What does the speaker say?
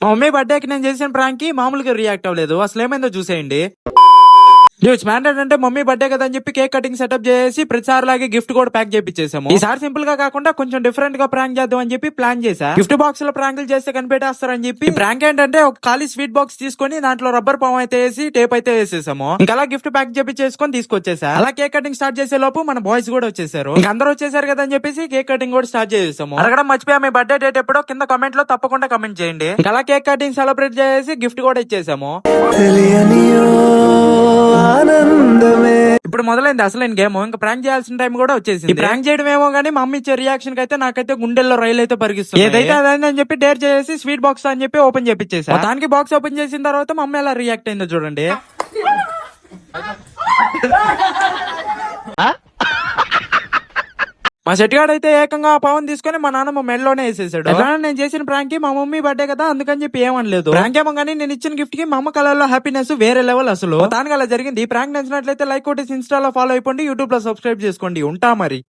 మా మమ్మీ బర్త్డేకి నేను చేసిన ప్రాంక్ కి మామూలుగా రియాక్ట్ అవ్వలేదు. అసలు ఏమైందో చూసేయండి. న్యూస్ మ్యాండేట్ అంటే మమ్మీ బర్త్డే కదా అని చెప్పి కేక్ కటింగ్ సెటప్ చేసి ప్రతిసారి లాగే గిఫ్ట్ కూడా ప్యాక్ చేపించేసాము. ఈసారి సింపుల్ గా కాకుండా కొంచెం డిఫరెంట్ గా ప్రాంక్ చేద్దాం అని చెప్పి ప్లాన్ చేసా. గిఫ్ట్ బాక్స్ లో ప్రాంకులు చేస్తే కనిపెట్టేస్తారని చెప్పి ప్రాంక్ ఏంటంటే ఒక ఖాళీ స్వీట్ బాక్స్ తీసుకొని దాంట్లో రబ్బర్ పామ్ అయితే వేసి టేప్ అయితే వేసేసాము. ఇంకా అలా గిఫ్ట్ ప్యాక్ చేపించేసుకొని తీసుకొచ్చేసా. అలా కేక్ కటింగ్ స్టార్ట్ చేసే లోపు మన బాయ్స్ కూడా వచ్చేసారు. ఇంకా అందరూ వచ్చేసారు కదా అని చెప్పేసి కేక్ కటింగ్ కూడా స్టార్ట్ చేసేసాము. అడగడం మర్చిపోయా, మీ బర్త్డే డేట్ ఎప్పుడో కింద కామెంట్ లో తప్పకుండా కామెంట్ చేయండి. ఇంకా అలా కేక్ కటింగ్ సెలబ్రేట్ చేసి గిఫ్ట్ కూడా ఇచ్చేసాము. ఇప్పుడు మొదలైంది అసలైన గేమ్. ఇంకా ప్రాంక్ చేయాల్సిన టైం కూడా వచ్చేసింది. ప్రాంక్ చేయడం ఏమో గానీ మా అమ్మ ఇచ్చే రియాక్షన్ కి అయితే నాకైతే గుండెల్లో రైలు అయితే పరిగిస్తుంది. ఏదైతే అదని చెప్పి డేర్ చేసి స్వీట్ బాక్స్ అని చెప్పి ఓపెన్ చేపించేసా. దానికి బాక్స్ ఓపెన్ చేసిన తర్వాత మా అమ్మ ఎలా రియాక్ట్ అయిందో చూడండి. మా సెట్గాడు అయితే ఏకంగా ఆ పవన్ తీసుకుని మా నాన్న మా మెడలోనే వేసేసాడు. నేను చేసిన ప్రాంక్ కి మా మమ్మీ బర్త్డే కదా అందుకని చెప్పి ఏమనలేదు. ప్రాంక్ ఏమో కానీ నేను ఇచ్చిన గిఫ్ట్ కి మా అమ్మ కలర్ లో హ్యాపీనెస్ వేరే లెవెల్. అసలు దానికి అలా జరిగింది. ఈ ప్రాంక్ నచ్చినట్లయితే లైక్ కొట్టేసి ఇన్స్టాలో ఫాలో అయిపోండి, యూట్యూబ్ లో సబ్స్క్రైబ్ చేసుకోండి. ఉంటా మరి.